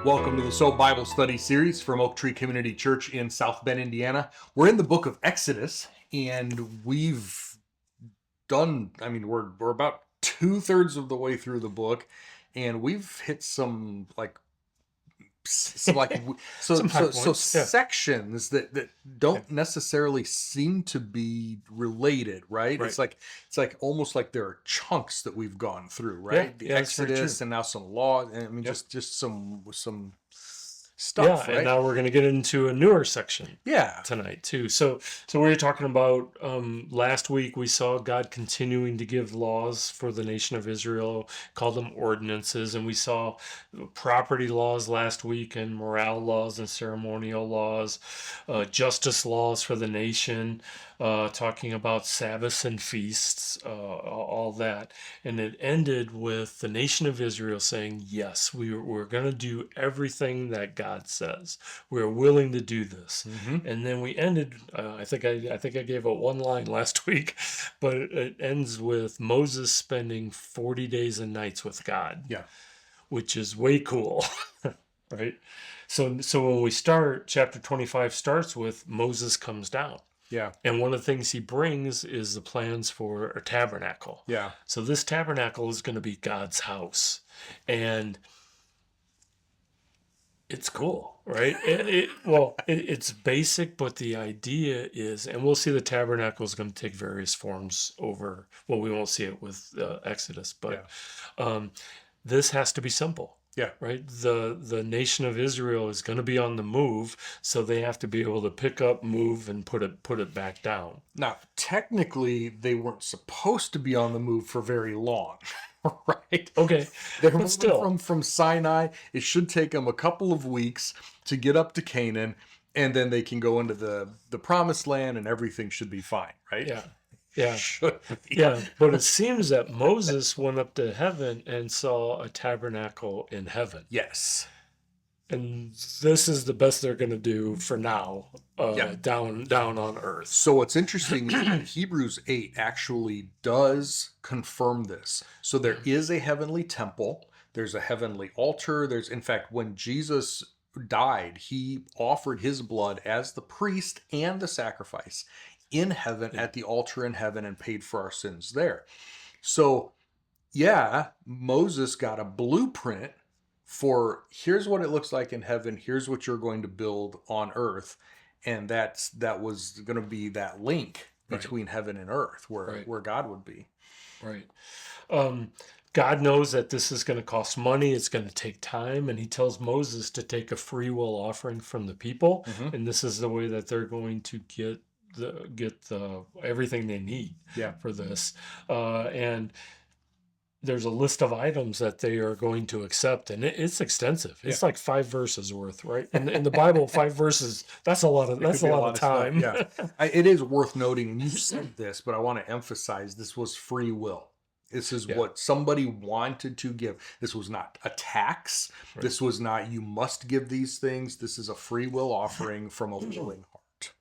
Welcome to the S.O.A.P Bible Study Series from Oak Tree Community Church in South Bend, Indiana. We're in the book of Exodus, and we've done, we're about 2/3 of the way through the book, and we've hit some Some high points, yeah. sections that don't necessarily seem to be related, right? Right. It's like almost like there are chunks that we've gone through, right? The that's very Exodus true. and now some law, and Yep. just some Yeah, stuff, and right? now we're going to get into a newer section Yeah. tonight too. So we were talking about last week. We saw God continuing to give laws for the nation of Israel, called them ordinances, and we saw property laws last week, and morale laws and ceremonial laws, justice laws for the nation, talking about Sabbaths and feasts, all that, and it ended with the nation of Israel saying, "Yes, we're going to do everything that God says. We're willing to do this." Mm-hmm. And then we ended. I think I gave it one line last week, but it ends with Moses spending 40 days and nights with God. Yeah. Which is way cool, right? So when we start, chapter 25 starts with Moses comes down. Yeah. And one of the things he brings is the plans for a tabernacle. Yeah. So this tabernacle is going to be God's house. And it's cool, right? It's basic, but the idea is, and we'll see the tabernacle is going to take various forms over. Well, we won't see it with Exodus, but this has to be simple. Yeah. Right. The nation of Israel is going to be on the move, so they have to be able to pick up, move, and put it back down. Now, technically, they weren't supposed to be on the move for very long, right? Okay, They're but moving still, from Sinai. It should take them a couple of weeks to get up to Canaan, and then they can go into the promised land, and everything should be fine, right? yeah. Should be. Yeah, but it seems that Moses went up to heaven and saw a tabernacle in heaven. Yes. And this is the best they're going to do for now, down on earth. So what's interesting is that Hebrews 8 actually does confirm this. So there is a heavenly temple. There's a heavenly altar. In fact, when Jesus died, he offered his blood as the priest and the sacrifice in heaven at the altar in heaven and paid for our sins there. So yeah, Moses got a blueprint for here's what it looks like in heaven, here's what you're going to build on earth, and that was going to be that link between heaven and earth where God would be. Right. God knows that this is going to cost money, it's going to take time, and he tells Moses to take a free will offering from the people, and this is the way that they're going to get the everything they need for this. And there's a list of items that they are going to accept, and it's extensive. It's like 5 verses worth, right? And in the Bible, 5 verses, that's a lot of time. It is worth noting, and you said this, but I want to emphasize this was free will. This is what somebody wanted to give. This was not a tax. Right. This was not, you must give these things. This is a free will offering from a willing heart.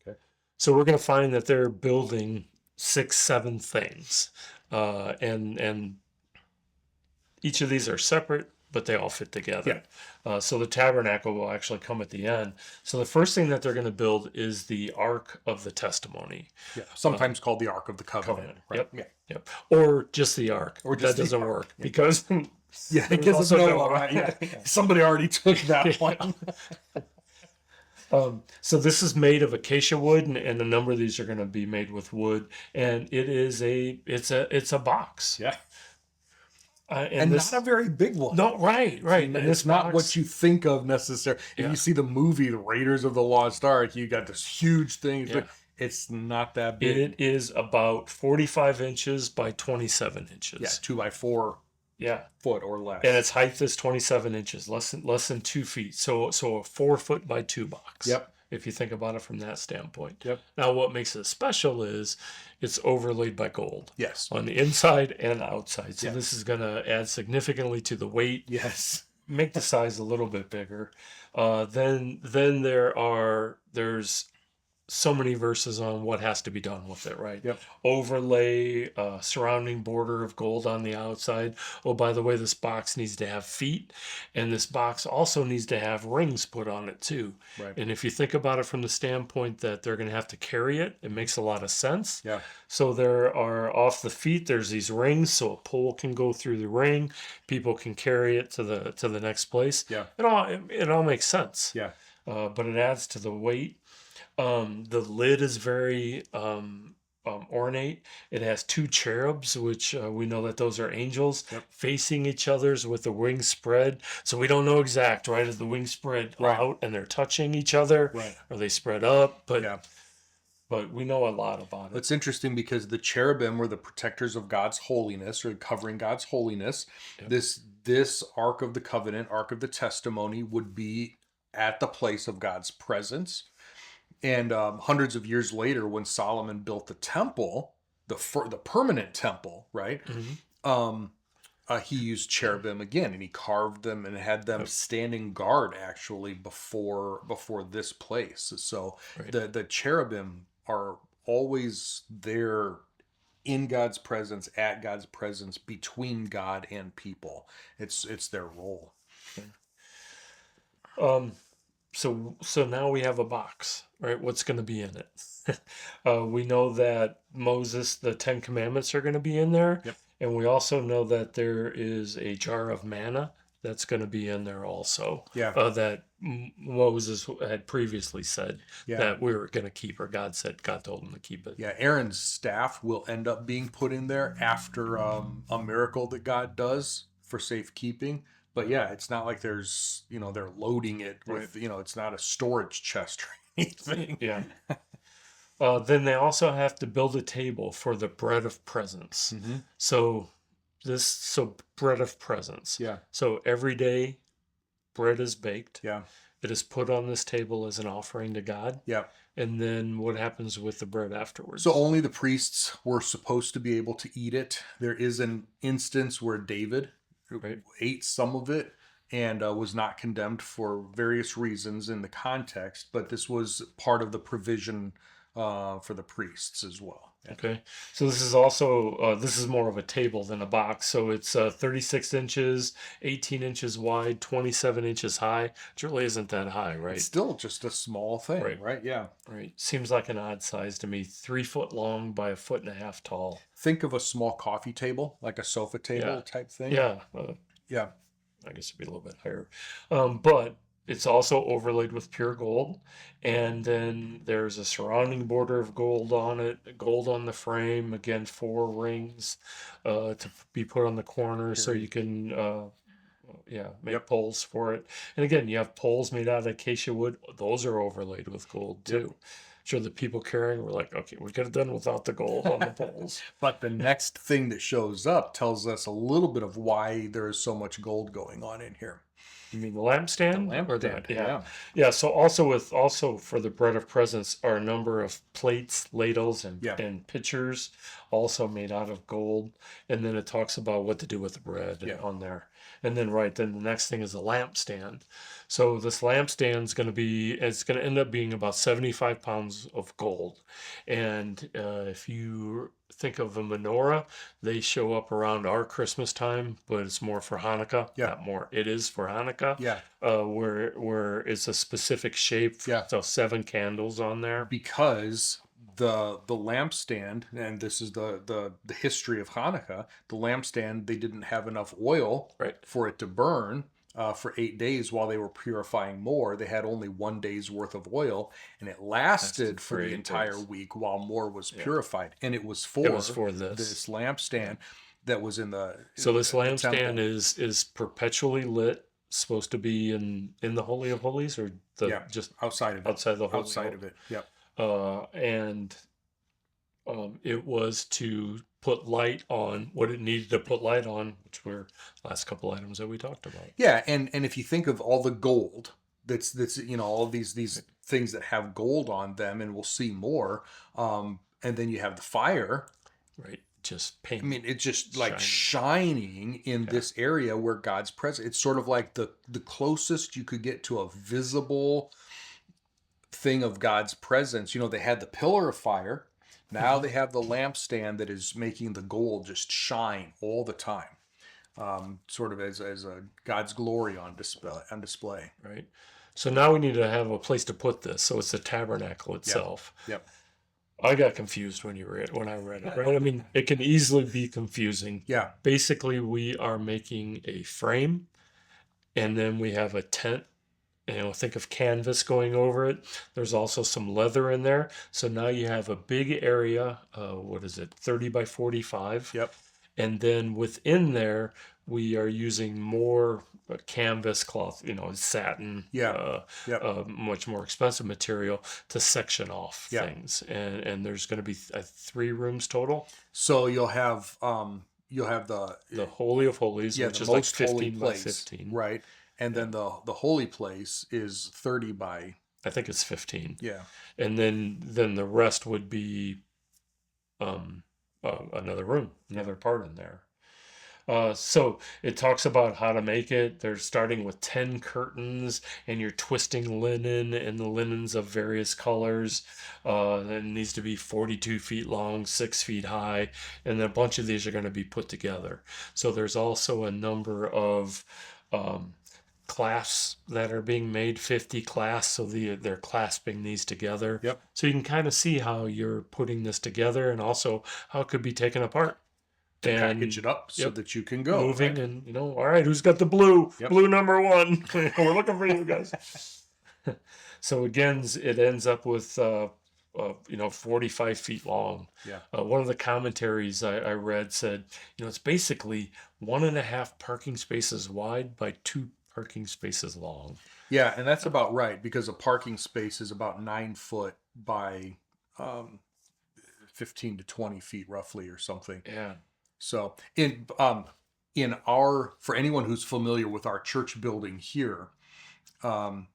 Okay. So we're going to find that they're building 6-7 things. And each of these are separate, but they all fit together. Yeah. So the tabernacle will actually come at the end. So the first thing that they're going to build is the Ark of the Testimony. Yeah, sometimes called the Ark of the Covenant. Right? Yep. Or just the Ark. Or just that doesn't work because because somebody already took that one. So this is made of acacia wood, and a number of these are going to be made with wood, and it's a box. Yeah. And not a very big one. No, right. And it's not what you think of necessarily. If you see the movie, The Raiders of the Lost Ark, you got this huge thing. Yeah. It's not that big. It is about 45 inches by 27 inches. Yeah, 2x4 foot or less. And its height is 27 inches, less than 2 feet. So a 4 foot by 2 box. Yep. If you think about it from that standpoint. Yep. Now, what makes it special is it's overlaid by gold. Yes. On the inside and outside. So this is going to add significantly to the weight. Yes. Make the size a little bit bigger. Then there's so many verses on what has to be done with it, right? Yep. Overlay, surrounding border of gold on the outside. Oh, by the way, this box needs to have feet, and this box also needs to have rings put on it too. Right. And if you think about it from the standpoint that they're going to have to carry it, it makes a lot of sense. Yeah. So there are off the feet, there's these rings, so a pole can go through the ring. People can carry it to the next place. Yeah. It all makes sense. Yeah. But it adds to the weight. The lid is very ornate. It has two cherubs, which we know that those are angels facing each other's with the wings spread. So we don't know exact, right? Is the wings spread out and they're touching each other, Right. or they spread up? Yeah. But we know a lot about it. It's interesting because the cherubim were the protectors of God's holiness, or covering God's holiness. Yep. This Ark of the Covenant, Ark of the Testimony, would be at the place of God's presence. And hundreds of years later, when Solomon built the temple, the permanent temple, right? He used cherubim again, and he carved them and had them standing guard actually before this place. So the cherubim are always there in God's presence, at God's presence, between God and people. It's their role. So now we have a box, right? What's going to be in it? We know that Moses, the 10 Commandments are going to be in there. Yep. And we also know that there is a jar of manna that's going to be in there also. Yeah. That Moses had previously said Yeah. that we were going to keep, or God told him to keep it. Yeah, Aaron's staff will end up being put in there after a miracle that God does for safekeeping. But yeah, it's not like there's, they're loading it with, it's not a storage chest or anything. Yeah. Then they also have to build a table for the bread of presence. Mm-hmm. So bread of presence. Yeah. So every day bread is baked. Yeah. It is put on this table as an offering to God. Yeah. And then what happens with the bread afterwards? So only the priests were supposed to be able to eat it. There is an instance where David ate some of it and was not condemned for various reasons in the context, but this was part of the provision for the priests as well. Okay, so this is also this is more of a table than a box. So it's 36 inches, 18 inches wide, 27 inches high. Which really isn't that high, right? It's still just a small thing, right? Yeah. Right. Seems like an odd size to me. 3 foot long by 1.5 feet tall. Think of a small coffee table, like a sofa table type thing. Yeah. Yeah. I guess it'd be a little bit higher. But it's also overlaid with pure gold. And then there's a surrounding border of gold on it, gold on the frame. Again, 4 rings to be put on the corner so you can make poles for it. And again, you have poles made out of acacia wood. Those are overlaid with gold too. Sure, the people carrying were like, okay, we could have done without the gold on the poles. But the next thing that shows up tells us a little bit of why there is so much gold going on in here. You mean the lampstand? The lampstand, yeah. So also for the bread of presence are a number of plates, ladles, and pitchers, also made out of gold. And then it talks about what to do with the bread on there. And then the next thing is a lampstand. So this lampstand it's going to end up being about 75 pounds of gold. And if you think of a menorah, they show up around our Christmas time, but it's more for Hanukkah. Yeah. Not more. It is for Hanukkah. Yeah. Where it's a specific shape. So 7 candles on there. Because the lampstand, and this is the history of Hanukkah, the lampstand, they didn't have enough oil for it to burn for 8 days while they were purifying more. They had only 1 day's worth of oil, and it lasted for the entire week while more was purified. And it was for this lampstand that was in the So this lampstand is perpetually lit, supposed to be in the Holy of Holies, or just outside of it. Outside the Holy outside of it. Yep. And it was to put light on what it needed to put light on, which were the last couple items that we talked about. Yeah, and if you think of all the gold that's all of these things that have gold on them, and we'll see more, and then you have the fire, right? Just paint. I mean, it's just like shining in this area where God's present. It's sort of like the closest you could get to a visible thing of God's presence. They had the pillar of fire. Now they have the lampstand that is making the gold just shine all the time, sort of as a God's glory on display. Right. So now we need to have a place to put this. So it's the tabernacle itself. Yep. I got confused when I read it. Right. I mean, it can easily be confusing. Yeah. Basically, we are making a frame, and then we have a tent. Think of canvas going over it. There's also some leather in there. So now you have a big area. What is it? 30 by 45. Yep. And then within there, we are using more canvas cloth, satin, Yeah. Yep. much more expensive material to section off Yeah. things. And there's going to be 3 rooms total. So you'll have The Holy of Holies, which the is like most holy 15 by place, 15. right? And then the holy place is 30 by, I think it's 15. yeah. And then the rest would be another room, another part in there. So it talks about how to make it. They're starting with 10 curtains, and you're twisting linen, and the linens of various colors. It needs to be 42 feet long, 6 feet high, and a bunch of these are going to be put together. So there's also a number of clasps that are being made, 50 clasps, so they're clasping these together. Yep. So you can kind of see how you're putting this together, and also how it could be taken apart. Package it up so that you can go. Moving, right? and all right, who's got the blue? Yep. Blue number 1. We're looking for you guys. So again, it ends up with 45 feet long. Yeah. One of the commentaries I read said, it's basically 1.5 parking spaces wide by 2 parking spaces long. Yeah, and that's about right, because a parking space is about 9 foot by 15 to 20 feet roughly or something. Yeah. So for anyone who's familiar with our church building here, the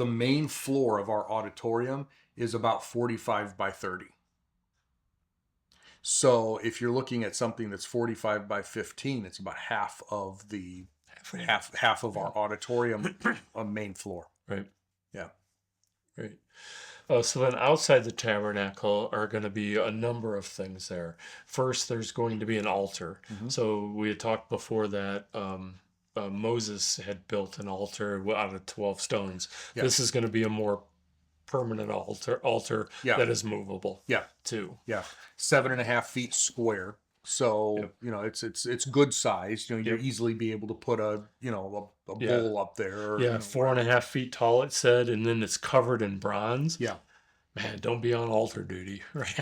main floor of our auditorium is about 45 by 30. So if you're looking at something that's 45 by 15, it's about half of our auditorium main floor. Right. Yeah. Right. So then outside the tabernacle are going to be a number of things there. First, there's going to be an altar. Mhm. So we had talked before that Moses had built an altar out of 12 stones. Yeah. This is going to be a more permanent altar Yeah. that is movable. Yeah. Too. Yeah. 7.5 feet square. So, Yep. it's good size. You'll Yep. easily be able to put a bowl up there. Or, Yeah, 4.5 feet tall, it said, and then it's covered in bronze. Yeah. Man, don't be on altar duty, right?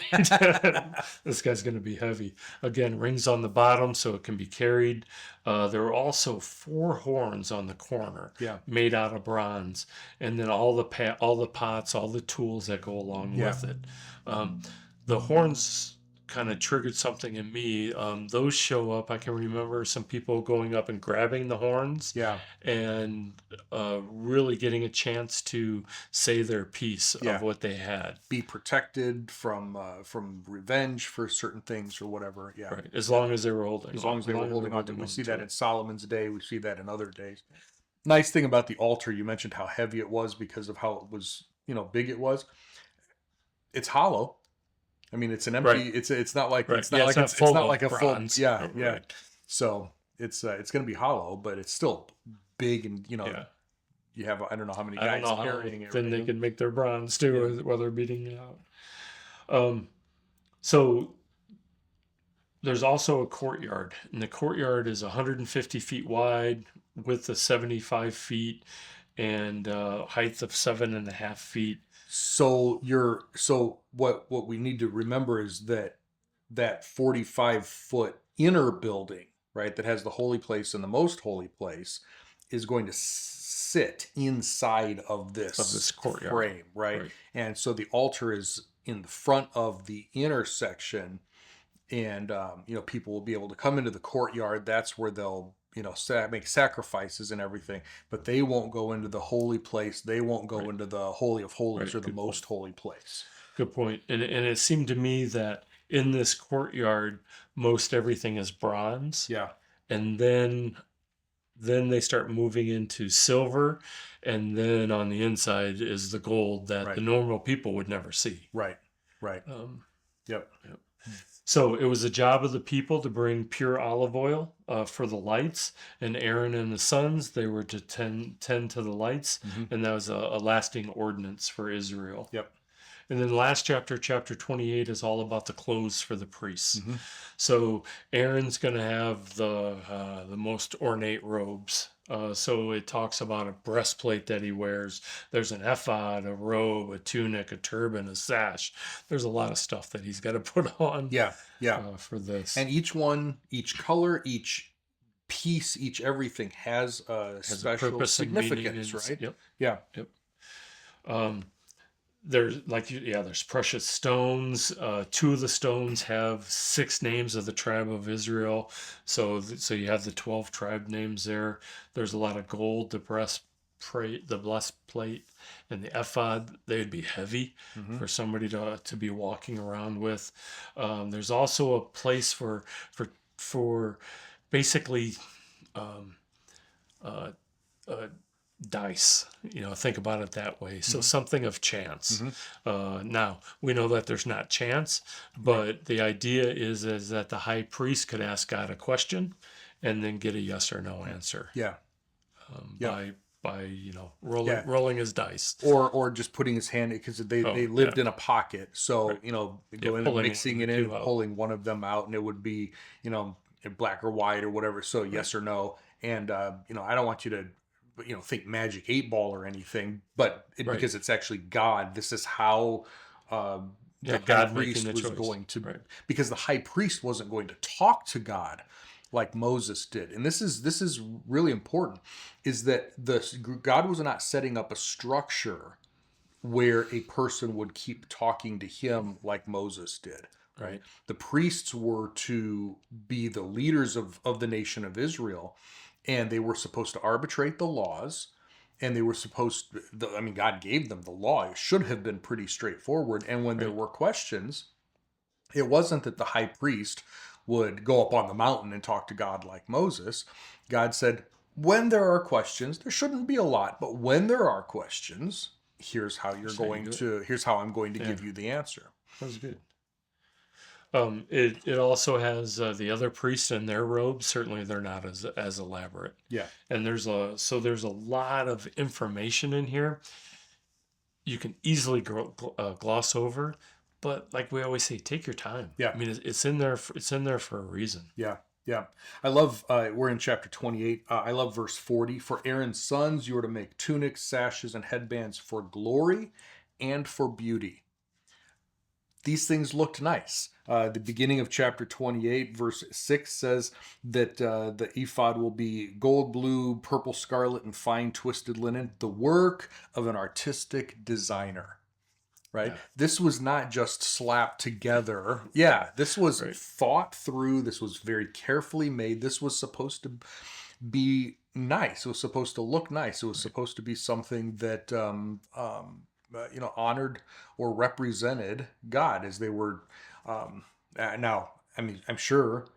This guy's going to be heavy. Again, rings on the bottom so it can be carried. There are also 4 horns on the corner, Yeah. made out of bronze, and then all the pots, all the tools that go along with it. The horns kind of triggered something in me. Those show up. I can remember some people going up and grabbing the horns. Yeah. And really getting a chance to say their piece Yeah. of what they had. Be protected from revenge for certain things or whatever. Yeah. Right. As long as they were holding. As long as they were holding on to it. We see that it. in Solomon's day. We see that in other days. Nice thing about the altar, you mentioned how heavy it was because of how it was, big it was. It's hollow. I mean, it's an empty. Right. It's not like Right. it's not Yeah, like it's it's not not full like a of full. bronze. Yeah. Right. So it's going to be hollow, but it's still big, and Yeah. you have I don't know how many I guys don't know how carrying it. then right? they can make their bronze too, while they're beating it out. So there's also a courtyard, and the courtyard is 150 feet wide, width of 75 feet, and height of 7.5 feet. So what we need to remember is that 45-foot inner building, right, that has the holy place and the most holy place, is going to sit inside of this courtyard. frame, right? And so the altar is in the front of the inner section, and people will be able to come into the courtyard. That's where they'll make sacrifices and everything, but they won't go into the holy place. They won't go into the Holy of Holies or the most holy place. Good point. And it seemed to me that in this courtyard, most everything is bronze. Yeah. And then then they start moving into silver, and then on the inside is the gold that the Right. normal people would never see. Right. Right. Um, Yep. yep. So it was the job of the people to bring pure olive oil for the lights, and Aaron and the sons, they were to tend to the lights, Hmm. and that was a lasting ordinance for Israel. Yep. And then the last chapter, chapter 28, is all about the clothes for the priests. Hmm. So Aaron's going to have the most ornate robes. So it talks about a breastplate that he wears. There's an ephod, a robe, a tunic, a turban, a sash. There's a lot of stuff that he's got to put on Yeah. Yeah. for this. And each one, each color, each piece, each everything has a Has a special purpose and meaning. significance, right? Yep. Yeah. Yep. Um, there's there's precious stones. Two of the stones have 6 names of the tribe of Israel. So you have the 12 tribe names there. There's a lot of gold. The breastplate, and the ephod, they'd be heavy Hmm. for somebody to be walking around with. There's also a place for basically um, uh, uh, dice. Think about it that way. So Hmm. something of chance. Hmm. Now we know that there's not chance, but the idea is that the high priest could ask God a question and then get a yes or no answer Yeah. Yeah. by Yeah. rolling his dice. Or just putting his hand, because they lived in a pocket, so Right. go in and Pulling mixing one it of the in, two out. pulling one of them out, and it would be black or white or whatever. So yes or no, and I don't want you to think Magic 8 Ball or anything, but Right. because it's actually God. This is how the high God making priest the was choice. going to, Right. because the high priest wasn't going to talk to God like Moses did. And this is really important, is that God was not setting up a structure where a person would keep talking to him like Moses did. Right. The priests were to be the leaders of the nation of Israel, and they were supposed to arbitrate the laws, and they were supposed to, God gave them the law. It should have been pretty straightforward. And when there Right. were questions, it wasn't that the high priest would go up on the mountain and talk to God like Moses. God said, when there are questions, there shouldn't be a lot, but when there are questions, here's how Here's how you do here's how I'm going to Yeah. give you the answer. That was good. It also has the other priests in their robes. Certainly, they're not as elaborate. Yeah. And there's a lot of information in here. You can easily gloss over, but like we always say, take your time. Yeah. I mean, it's in there. It's in there for a reason. Yeah. Yeah. I love, we're in chapter 28. I love verse 40. For Aaron's sons, you are to make tunics, sashes, and headbands for glory and for beauty. These things looked nice. The beginning of chapter 28, verse 6 says that the ephod will be gold, blue, purple, scarlet, and fine twisted linen, the work of an artistic designer. Right? Yeah. This was not just slapped together. Yeah, this was Right. thought through. This was very carefully made. This was supposed to be nice. It was supposed to look nice. It was supposed to be something that honored or represented God as they were. Now, I'm sure.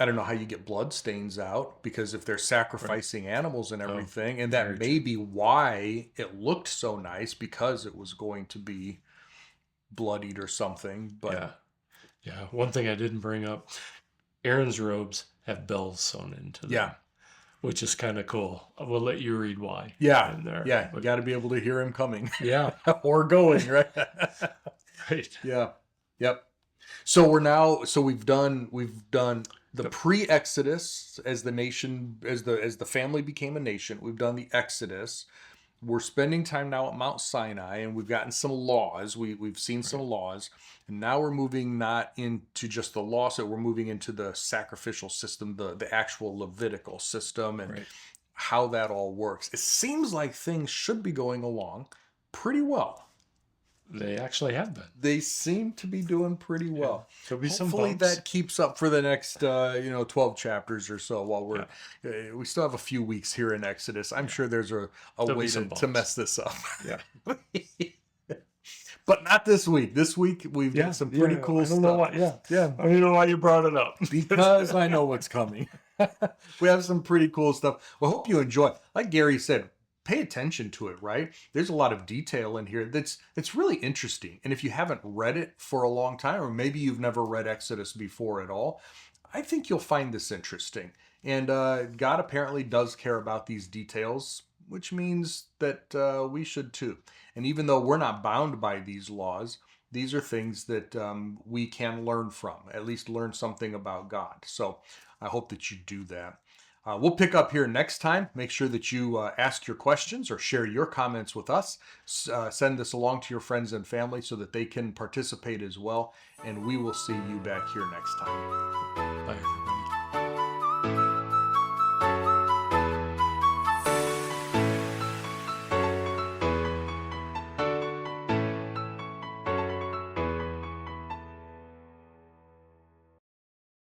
I don't know how you get blood stains out, because if they're sacrificing animals and everything, and that very may be why it looked so nice, because it was going to be bloodied or something. But yeah. One thing I didn't bring up: Aaron's robes have bells sewn into them. Yeah. Which is kind of cool. We'll let you read why. Yeah, in there. yeah, you got to be able to hear him coming. Yeah. Or going, right? Right. Yeah. Yep. So we've done the pre-Exodus, as the nation, as the family became a nation. We've done the Exodus. We're spending time now at Mount Sinai, and we've gotten some laws. We've seen some laws, and now we're moving not into just the law, so we're moving into the sacrificial system, the actual Levitical system, and how that all works. It seems like things should be going along pretty well. They actually have been. They seem to be doing pretty well. There'll be Hopefully some bumps. that keeps up for the next 12 chapters or so, while we still have a few weeks here in Exodus. I'm sure there's a way to mess this up. Yeah. But not this week. This week we've got some pretty cool stuff. I don't know why you brought it up. Because I know what's coming. We have some pretty cool stuff. Well, hope you enjoy. Like Gary said, pay attention to it, right? There's a lot of detail in here that's really interesting. And if you haven't read it for a long time, or maybe you've never read Exodus before at all, I think you'll find this interesting. And God apparently does care about these details, which means that we should too. And even though we're not bound by these laws, these are things that we can learn from, at least learn something about God. So I hope that you do that. We'll pick up here next time. Make sure that you ask your questions or share your comments with us. Send this along to your friends and family so that they can participate as well. And we will see you back here next time. Bye.